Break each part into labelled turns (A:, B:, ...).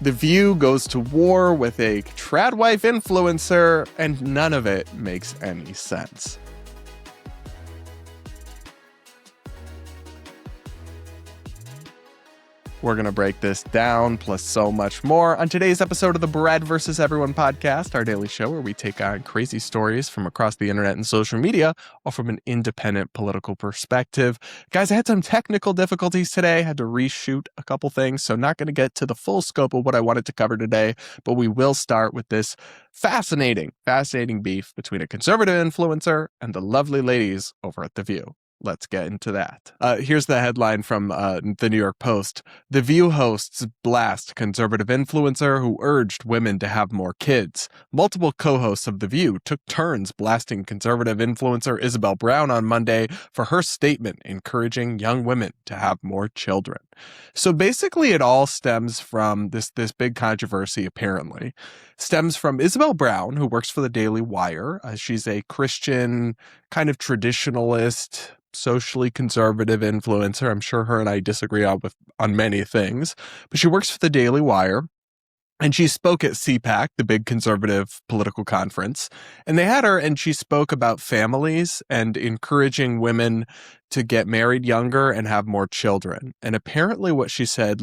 A: The View goes to war with a trad wife influencer, and none of it makes any sense. We're going to break this down, plus so much more, on today's episode of the Bread vs. Everyone podcast, our daily show where we take on crazy stories from across the internet and social media, all from an independent political perspective. Guys, I had some technical difficulties today. I had to reshoot a couple things, so not going to get to the full scope of what I wanted to cover today, but we will start with this fascinating beef between a conservative influencer and the lovely ladies over at The View. Let's get into that. Here's the headline from the New York Post. The View hosts blast conservative influencer who urged women to have more kids. Multiple co-hosts of The View took turns blasting conservative influencer Isabel Brown on Monday for her statement encouraging young women to have more children. So basically it all stems from this big controversy, apparently. Stems from Isabel Brown, who works for the Daily Wire. She's a Christian, kind of traditionalist, socially conservative influencer. I'm sure her and I disagree on many things, but she works for the Daily Wire, and she spoke at CPAC, the big conservative political conference, and they had her, and she spoke about families and encouraging women to get married younger and have more children. And apparently what she said,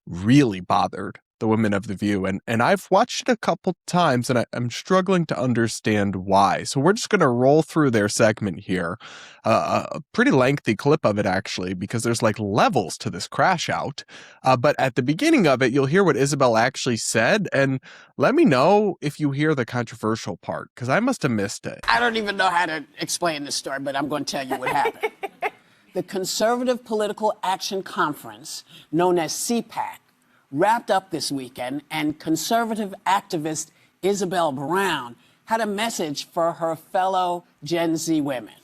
A: really bothered the women of The View. And I've watched it a couple times, and I'm struggling to understand why. So we're just going to roll through their segment here. A pretty lengthy clip of it, actually, because there's levels to this crash out. But at the beginning of it, you'll hear what Isabel actually said. And let me know if you hear the controversial part, because I must have missed it.
B: I don't even know how to explain this story, but I'm going to tell you what happened. The Conservative Political Action Conference, known as CPAC, wrapped up this weekend, and conservative activist Isabel Brown had a message for her fellow Gen Z women,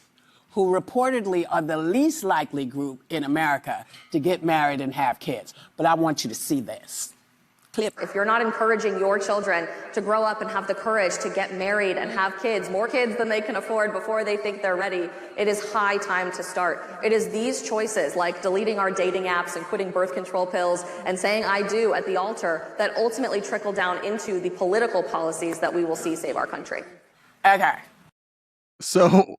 B: who reportedly are the least likely group in America to get married and have kids. But I want you to see this clip.
C: If you're not encouraging your children to grow up and have the courage to get married and have kids, more kids than they can afford before they think they're ready, it is high time to start. It is these choices, like deleting our dating apps and quitting birth control pills and saying I do at the altar, that ultimately trickle down into the political policies that we will see save our country.
B: Okay.
A: So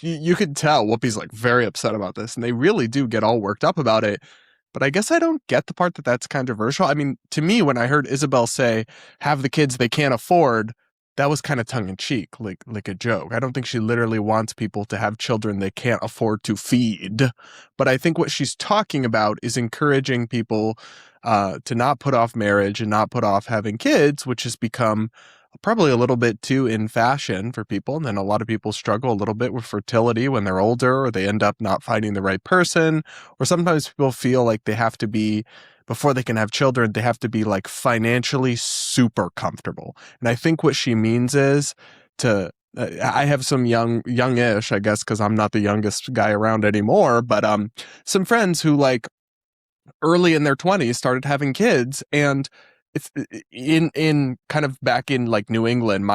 A: you could tell Whoopi's very upset about this, and they really do get all worked up about it. But I guess I don't get the part that's controversial. I mean, to me, when I heard Isabel say, have the kids they can't afford, that was kind of tongue-in-cheek, like a joke. I don't think she literally wants people to have children they can't afford to feed. But I think what she's talking about is encouraging people to not put off marriage and not put off having kids, which has become probably a little bit too in fashion for people. And then a lot of people struggle a little bit with fertility when they're older, or they end up not finding the right person. Or sometimes people feel like they have to be, before they can have children, they have to be financially super comfortable. And I think what she means is I have some youngish, I guess, because I'm not the youngest guy around anymore, but some friends who early in their 20s started having kids, and it's in kind of back in New England,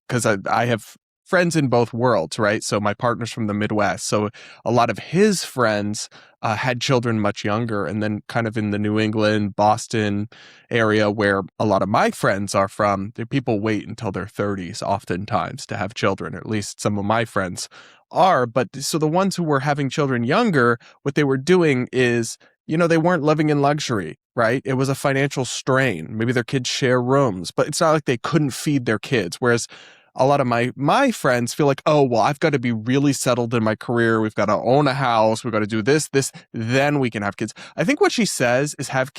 A: because I have friends in both worlds, right? So my partner's from the Midwest. So a lot of his friends had children much younger, and then kind of in the New England, Boston area where a lot of my friends are from, people wait until their 30s oftentimes to have children, or at least some of my friends are. But so the ones who were having children younger, what they were doing is, they weren't living in luxury, right? It was a financial strain. Maybe their kids share rooms, but it's not like they couldn't feed their kids. Whereas a lot of my friends feel like, oh, well, I've got to be really settled in my career. We've got to own a house. We've got to do this, then we can have kids. I think what she says is have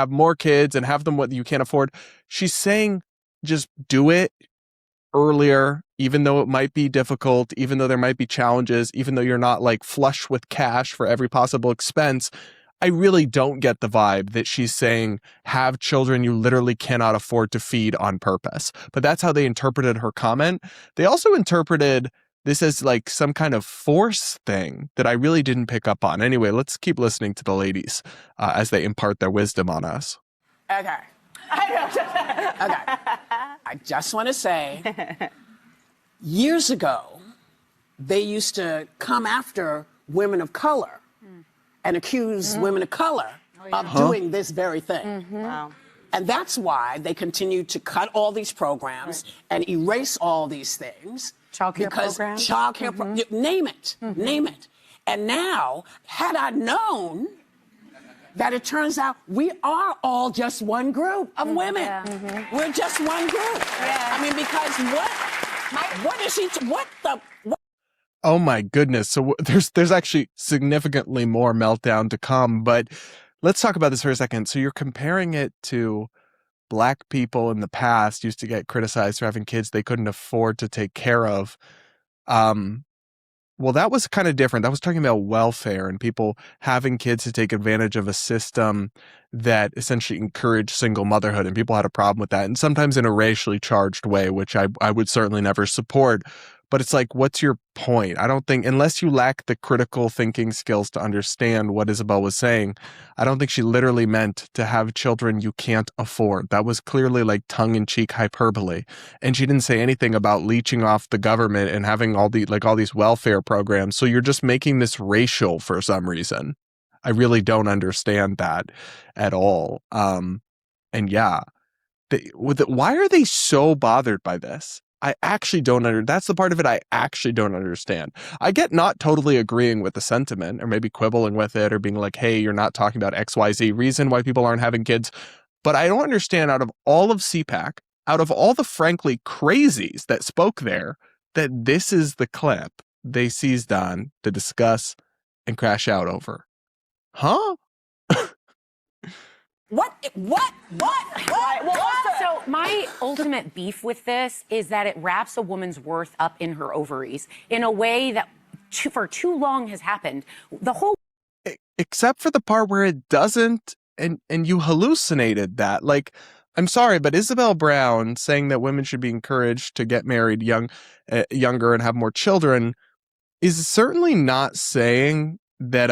A: more kids and have them what you can't afford. She's saying just do it earlier, even though it might be difficult, even though there might be challenges, even though you're not flush with cash for every possible expense. I really don't get the vibe that she's saying have children you literally cannot afford to feed on purpose. But that's how they interpreted her comment. They also interpreted this as some kind of force thing that I really didn't pick up on. Anyway, let's keep listening to the ladies as they impart their wisdom on us.
B: Okay. I just want to say, years ago, they used to come after women of color and accuse women of color of doing this very thing.
D: Wow.
B: And that's why they continue to cut all these programs and erase all these things.
D: Childcare programs?
B: Name it, name it. And now, had I known that it turns out we are all just one group of women.
D: Yeah.
B: We're just one group.
D: Yeah.
B: I mean, because what?
A: Oh my goodness. So there's actually significantly more meltdown to come, but let's talk about this for a second. So you're comparing it to Black people in the past used to get criticized for having kids they couldn't afford to take care of. Well, that was kind of different. That was talking about welfare and people having kids to take advantage of a system that essentially encouraged single motherhood, and people had a problem with that, and sometimes in a racially charged way, which I would certainly never support. But it's like, what's your point? I don't think, unless you lack the critical thinking skills to understand what Isabel was saying, I don't think she literally meant to have children you can't afford. That was clearly like tongue-in-cheek hyperbole. And she didn't say anything about leeching off the government and having all these welfare programs. So you're just making this racial for some reason. I really don't understand that at all. And yeah, why are they so bothered by this? I actually don't that's the part of it I actually don't understand. I get not totally agreeing with the sentiment or maybe quibbling with it or being like, hey, you're not talking about XYZ reason why people aren't having kids. But I don't understand, out of all of CPAC, out of all the frankly crazies that spoke there, that this is the clip they seized on to discuss and crash out over. Huh?
B: What?
D: So my ultimate beef with this is that it wraps a woman's worth up in her ovaries in a way that for too long has happened. The whole,
A: except for the part where it doesn't, and you hallucinated that. Like, I'm sorry, but Isabel Brown saying that women should be encouraged to get married younger and have more children is certainly not saying that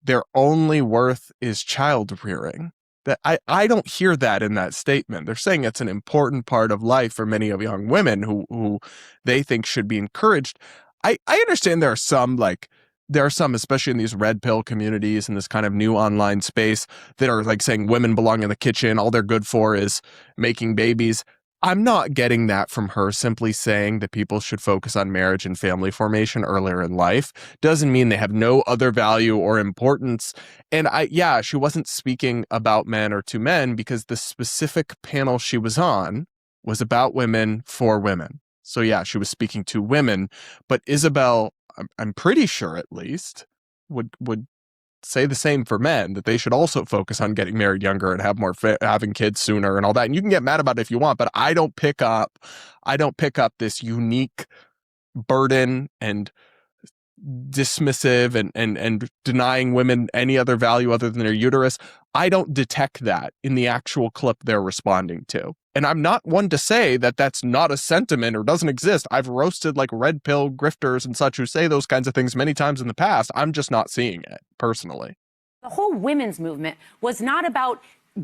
A: their only worth is child rearing. That I don't hear that in that statement. They're saying it's an important part of life for many of young women who they think should be encouraged. I understand there are some, especially in these red pill communities and this kind of new online space, that are like saying women belong in the kitchen. All they're good for is making babies. I'm not getting that from her simply saying that people should focus on marriage and family formation earlier in life. Doesn't mean they have no other value or importance. And she wasn't speaking about men or to men, because the specific panel she was on was about women for women. So yeah, she was speaking to women, but Isabel, I'm pretty sure at least, would say the same for men, that they should also focus on getting married younger and have having kids sooner and all that. And you can get mad about it if you want, but I don't pick up this unique burden and dismissive and denying women any other value other than their uterus. I don't detect that in the actual clip they're responding to. And I'm not one to say that that's not a sentiment or doesn't exist. I've roasted like red pill grifters and such who say those kinds of things many times in the past. I'm just not seeing it personally.
D: the whole women's movement was not about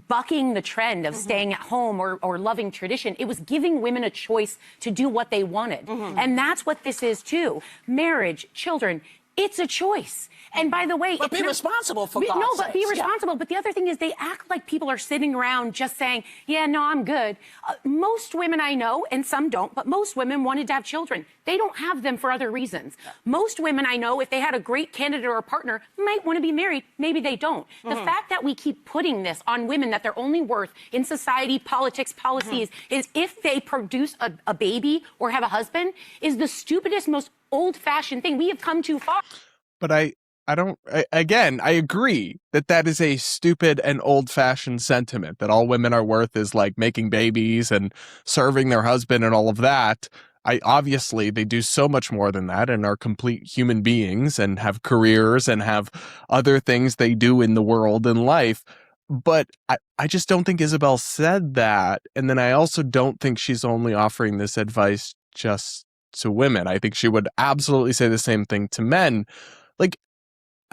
D: bucking the trend of staying at home or loving tradition. It was giving women a choice to do what they wanted. And that's what this is too. Marriage, children, it's a choice. And by the way,
B: but be responsible for God's
D: no, but be
B: sakes.
D: responsible. But the other thing is they act like people are sitting around just saying, yeah, no, I'm good. Most women I know, and some don't, but most women wanted to have children. They don't have them for other reasons. Most women I know, if they had a great candidate or a partner, might want to be married. Maybe they don't. The fact that we keep putting this on women, that their only worth in society, politics, policies, is if they produce a baby or have a husband, is the stupidest, most old-fashioned thing. We have come too far.
A: But I agree that is a stupid and old-fashioned sentiment, that all women are worth is like making babies and serving their husband and all of that. Obviously they do so much more than that and are complete human beings and have careers and have other things they do in the world and life. But I just don't think Isabel said that. And then I also don't think she's only offering this advice just to women. I think she would absolutely say the same thing to men. Like,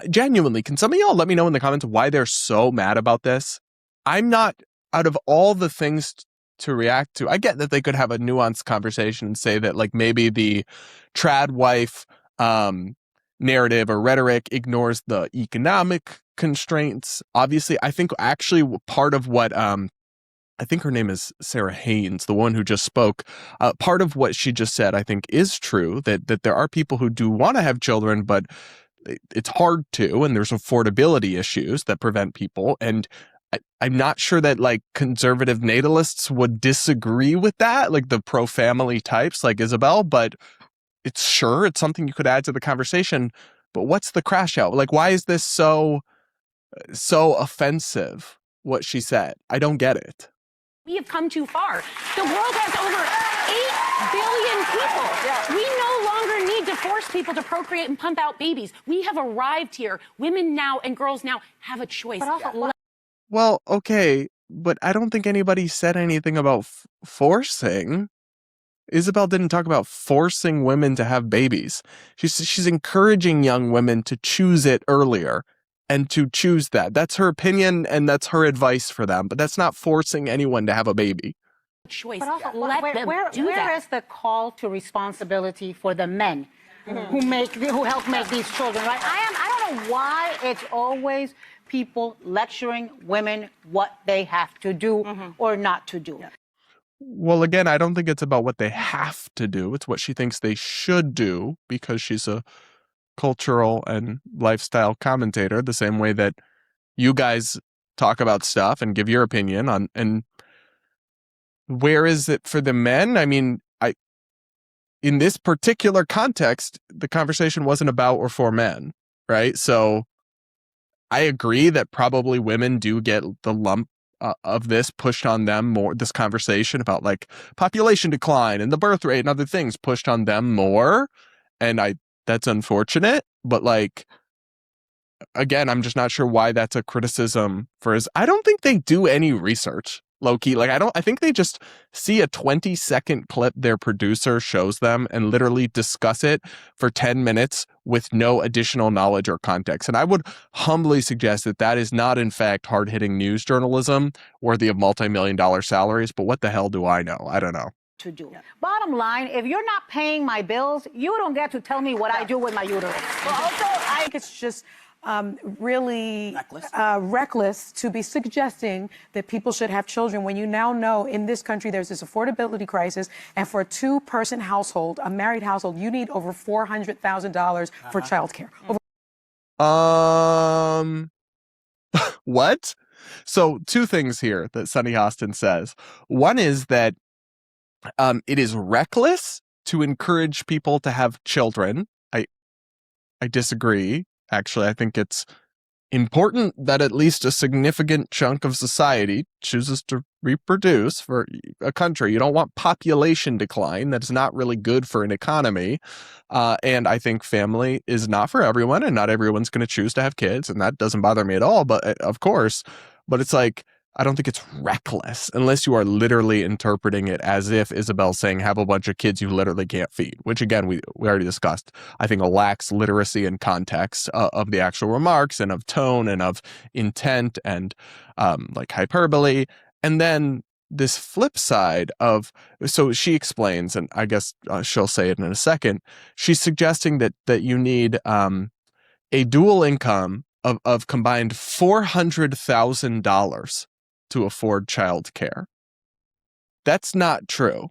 A: genuinely, can some of y'all let me know in the comments why they're so mad about this? I'm not, out of all the things to react to, I get that they could have a nuanced conversation and say that, like, maybe the trad wife narrative or rhetoric ignores the economic constraints, obviously, I think actually part of what I think her name is Sarah Haynes, the one who just spoke. Part of what she just said, I think, is true, that there are people who do want to have children, but it's hard to, and there's affordability issues that prevent people. And I'm not sure that like conservative natalists would disagree with that, like the pro-family types like Isabel, but it's something you could add to the conversation. But what's the crash out? Like, why is this so offensive, what she said? I don't get it.
D: We have come too far. The world has over 8 billion people. We no longer need to force people to procreate and pump out babies. We have arrived here. Women now and girls now have a choice.
A: Well, okay, but I don't think anybody said anything about forcing. Isabel didn't talk about forcing women to have babies. She's encouraging young women to choose it earlier and to choose that. That's her opinion and that's her advice for them, but that's not forcing anyone to have a baby.
D: Choice.
E: But also,
D: Let them do that.
E: Where is the call to responsibility for the men who help make these children, right? I don't know why it's always people lecturing women what they have to do or not to do.
A: Well, again, I don't think it's about what they have to do. It's what she thinks they should do, because she's a cultural and lifestyle commentator, the same way that you guys talk about stuff and give your opinion on. And where is it for the men? I mean, in this particular context, the conversation wasn't about or for men, right? So I agree that probably women do get the lump of this pushed on them more, this conversation about like population decline and the birth rate and other things pushed on them more. And that's unfortunate, but like, again, I'm just not sure why that's a criticism I don't think they do any research, low-key. Like, I think they just see a 20-second clip their producer shows them and literally discuss it for 10 minutes with no additional knowledge or context. And I would humbly suggest that is not, in fact, hard-hitting news journalism worthy of multi-million-dollar salaries. But what the hell do I know? I don't know.
E: To do. Bottom line, if you're not paying my bills, you don't get to tell me what I do with my uterus.
F: Well, also, I think it's just really reckless to be suggesting that people should have children when you now know in this country there's this affordability crisis, and for a two-person household, a married household, you need over $400,000 for childcare.
A: What? So two things here that Sunny Hostin says. One is that it is reckless to encourage people to have children. I disagree. Actually, I think it's important that at least a significant chunk of society chooses to reproduce for a country. You don't want population decline. That is not really good for an economy. And I think family is not for everyone, and not everyone's going to choose to have kids. And that doesn't bother me at all. But of course, but it's like, I don't think it's reckless unless you are literally interpreting it as if Isabel's saying have a bunch of kids you literally can't feed, which again, we already discussed. I think lacks literacy and context of the actual remarks and of tone and of intent and like hyperbole. And then this flip side of, so she explains, and I guess she'll say it in a second, she's suggesting that you need a dual income of combined $400,000 to afford childcare. That's not true.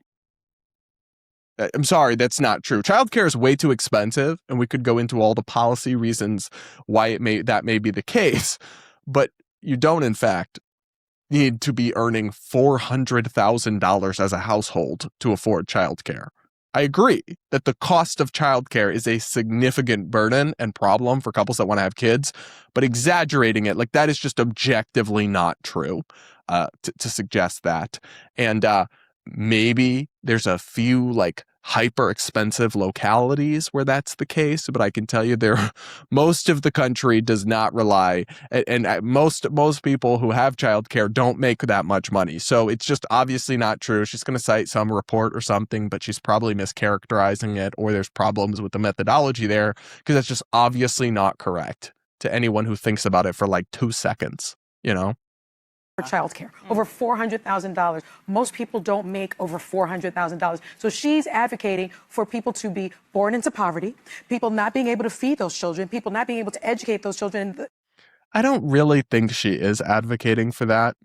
A: I'm sorry, that's not true. Childcare is way too expensive, and we could go into all the policy reasons why that may be the case. But you don't, in fact, need to be earning $400,000 as a household to afford childcare. I agree that the cost of childcare is a significant burden and problem for couples that want to have kids, but exaggerating it, like that is just objectively not true to suggest that. And maybe there's a few like hyper expensive localities where that's the case, but I can tell you most of the country does not rely, and most people who have childcare don't make that much money. So it's just obviously not true. She's going to cite some report or something, but she's probably mischaracterizing it, or there's problems with the methodology there, because that's just obviously not correct to anyone who thinks about it for like 2 seconds, you know?
F: For childcare, over $400,000. Most people don't make over $400,000. So she's advocating for people to be born into poverty, people not being able to feed those children, people not being able to educate those children.
A: I don't really think she is advocating for that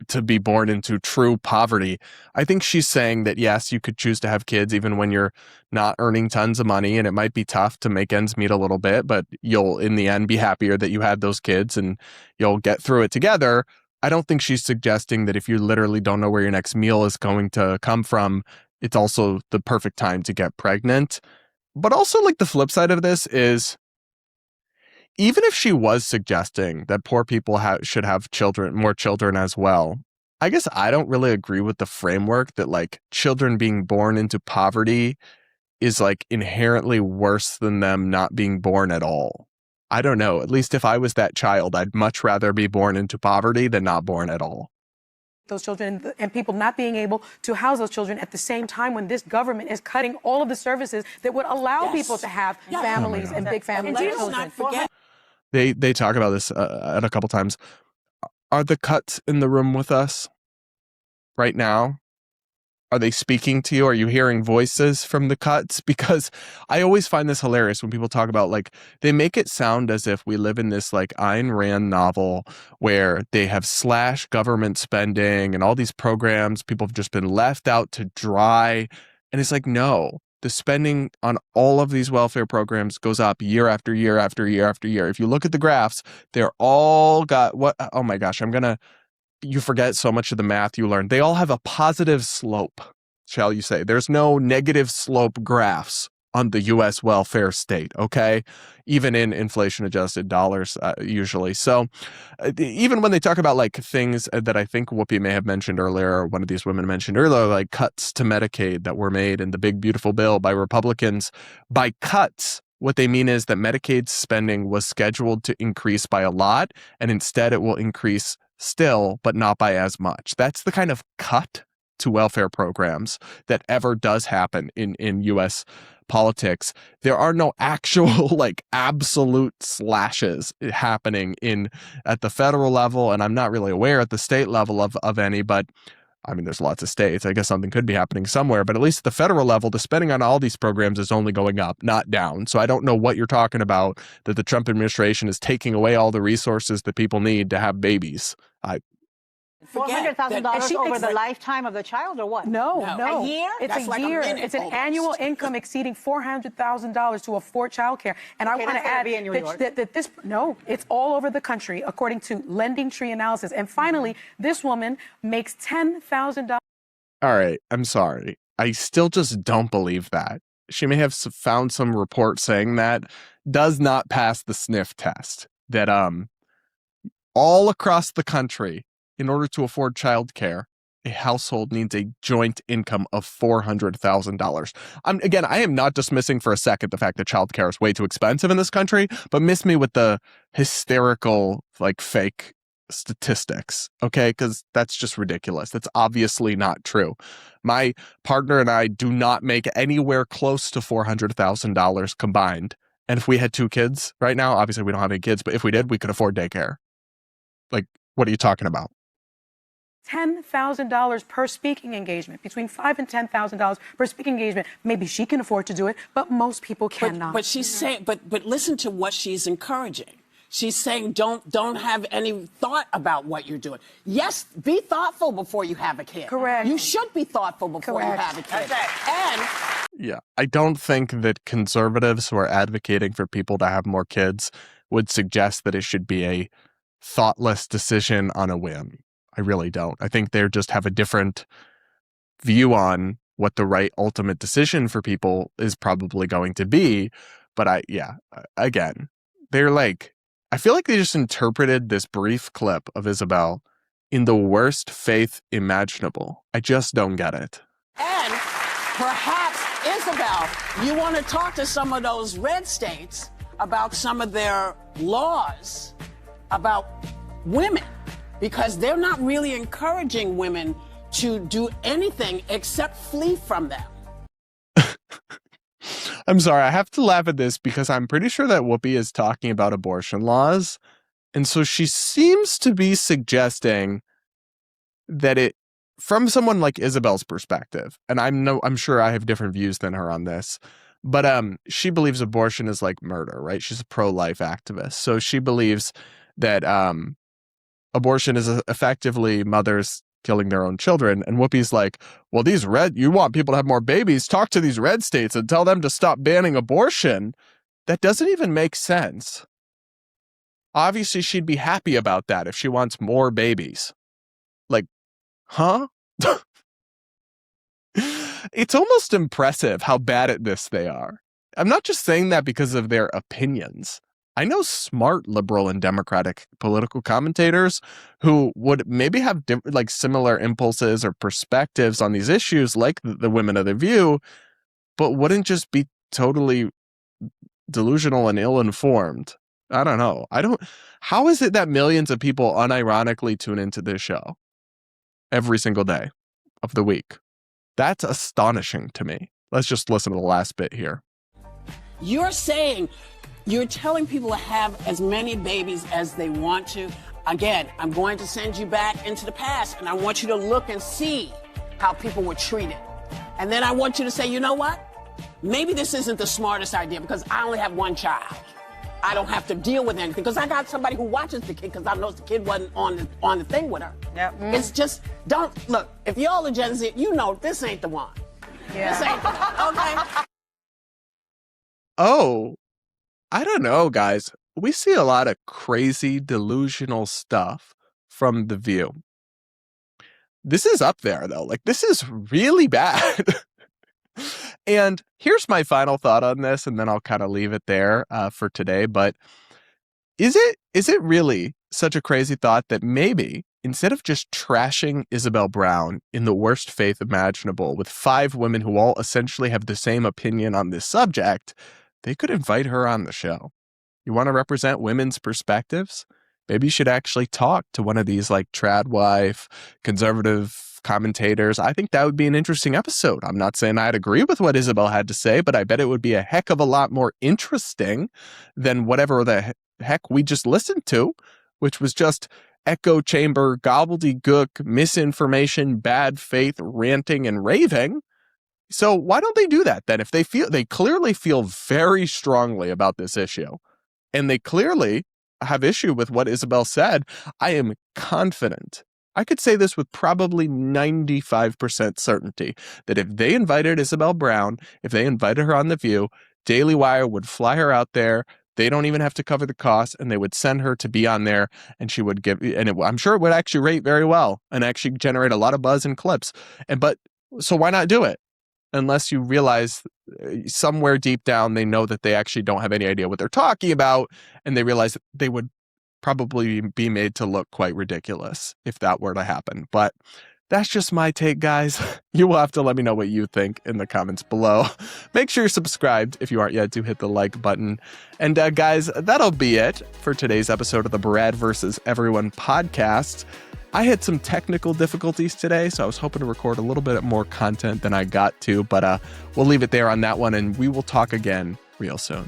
A: to be born into true poverty. I think she's saying that yes, you could choose to have kids even when you're not earning tons of money, and it might be tough to make ends meet a little bit, but you'll in the end be happier that you had those kids and you'll get through it together. I don't think she's suggesting that if you literally don't know where your next meal is going to come from, it's also the perfect time to get pregnant. But also, like, the flip side of this is, even if she was suggesting that poor people should have children, more children as well, I guess I don't really agree with the framework that, like, children being born into poverty is, like, inherently worse than them not being born at all. I don't know. At least if I was that child, I'd much rather be born into poverty than not born at all.
F: Those children and people not being able to house those children at the same time when this government is cutting all of the services that would allow people to have families and big families and
B: Let's not forget.
A: They talk about this at a couple times. Are the cuts in the room with us right now? Are they speaking to you? Are you hearing voices from the cuts? Because I always find this hilarious when people talk about, like, they make it sound as if we live in this, like, Ayn Rand novel where they have slashed government spending and all these programs. People have just been left out to dry. And it's like, no, the spending on all of these welfare programs goes up year after year after year after year. If you look at the graphs, they're all got what? Oh my gosh, you forget so much of the math you learned. They all have a positive slope, shall you say. There's no negative slope graphs on the U.S. welfare state, okay? Even in inflation-adjusted dollars, usually. So even when they talk about, like, things that I think Whoopi may have mentioned earlier, or one of these women mentioned earlier, like cuts to Medicaid that were made in the big, beautiful bill by Republicans, by cuts, what they mean is that Medicaid spending was scheduled to increase by a lot, and instead it will increase still, but not by as much. That's the kind of cut to welfare programs that ever does happen in U.S. politics. There are no actual, like, absolute slashes happening at the federal level, and I'm not really aware at the state level of any, but I mean, there's lots of states. I guess something could be happening somewhere, but at least at the federal level, the spending on all these programs is only going up, not down. So I don't know what you're talking about, that the Trump administration is taking away all the resources that people need to have babies.
E: $400,000 over the lifetime of the child, or what?
F: No.
E: A year?
F: It's
B: That's
F: a
B: like a
F: year.
B: minute
F: It's an
B: almost.
F: annual income exceeding $400,000 to afford childcare. And I
E: Okay,
F: want to
E: that's gotta
F: add
E: be in New York.
F: that this, no, it's all over the country, according to Lending Tree analysis. And finally, this woman makes $10,000.
A: All right, I'm sorry. I still just don't believe that. She may have found some report saying that does not pass the sniff test. That all across the country, in order to afford childcare, a household needs a joint income of $400,000. Again, I am not dismissing for a second the fact that childcare is way too expensive in this country, but miss me with the hysterical, like, fake statistics, okay? Because that's just ridiculous. That's obviously not true. My partner and I do not make anywhere close to $400,000 combined. And if we had 2 kids right now, obviously we don't have any kids, but if we did, we could afford daycare. Like, what are you talking about?
F: $10,000 per speaking engagement, between $5,000 and $10,000 per speaking engagement. Maybe she can afford to do it, but most people cannot.
B: But she's saying, but listen to what she's encouraging. She's saying, don't have any thought about what you're doing. Yes, be thoughtful before you have a kid.
F: Correct.
B: You should be thoughtful before you have a kid. And
A: Yeah, I don't think that conservatives who are advocating for people to have more kids would suggest that it should be a thoughtless decision on a whim. I really don't. I think they just have a different view on what the right ultimate decision for people is probably going to be. But again, they're like, I feel like they just interpreted this brief clip of Isabel in the worst faith imaginable. I just don't get it.
B: And perhaps, Isabel, you want to talk to some of those red states about some of their laws about women, because they're not really encouraging women to do anything except flee from them.
A: I'm sorry, I have to laugh at this because I'm pretty sure that Whoopi is talking about abortion laws. And so she seems to be suggesting that from someone like Isabel's perspective, and I'm sure I have different views than her on this, But she believes abortion is like murder, right? She's a pro-life activist. So she believes that abortion is effectively mothers killing their own children. And Whoopi's like, well, you want people to have more babies, talk to these red states and tell them to stop banning abortion. That doesn't even make sense. Obviously, she'd be happy about that if she wants more babies. Like, huh? It's almost impressive how bad at this they are. I'm not just saying that because of their opinions. I know smart liberal and democratic political commentators who would maybe have similar impulses or perspectives on these issues, like the women of The View, but wouldn't just be totally delusional and ill-informed. I don't know. How is it that millions of people unironically tune into this show every single day of the week? That's astonishing to me. Let's just listen to the last bit here.
B: You're telling people to have as many babies as they want to. Again, I'm going to send you back into the past, and I want you to look and see how people were treated. And then I want you to say, you know what? Maybe this isn't the smartest idea because I only have one child. I don't have to deal with anything because I got somebody who watches the kid because I know the kid wasn't on the thing with her. Yep. It's just, look, if y'all are Gen Z, you know this ain't the one. Yeah. This ain't the one, okay?
A: Oh, I don't know, guys. We see a lot of crazy, delusional stuff from The View. This is up there, though. Like, this is really bad. And here's my final thought on this, and then I'll kind of leave it there for today. But is it really such a crazy thought that maybe instead of just trashing Isabel Brown in the worst faith imaginable with 5 women who all essentially have the same opinion on this subject, they could invite her on the show? You want to represent women's perspectives? Maybe you should actually talk to one of these like trad wife, conservative commentators. I think that would be an interesting episode. I'm not saying I'd agree with what Isabel had to say, but I bet it would be a heck of a lot more interesting than whatever the heck we just listened to, which was just echo chamber, gobbledygook, misinformation, bad faith, ranting and raving. So why don't they do that then? If they clearly feel very strongly about this issue, and they clearly have issue with what Isabel said, I am confident. I could say this with probably 95% certainty that if they invited Isabel Brown, if they invited her on The View, Daily Wire would fly her out there. They don't even have to cover the cost, and they would send her to be on there, and she would I'm sure it would actually rate very well and actually generate a lot of buzz and clips. So why not do it? Unless you realize somewhere deep down they know that they actually don't have any idea what they're talking about, and they realize that they would probably be made to look quite ridiculous if that were to happen. But that's just my take, guys. You will have to let me know what you think in the comments below. Make sure you're subscribed if you aren't yet. Do hit the like button. And guys, that'll be it for today's episode of the Brad vs. Everyone podcast. I had some technical difficulties today, so I was hoping to record a little bit more content than I got to, but we'll leave it there on that one, and we will talk again real soon.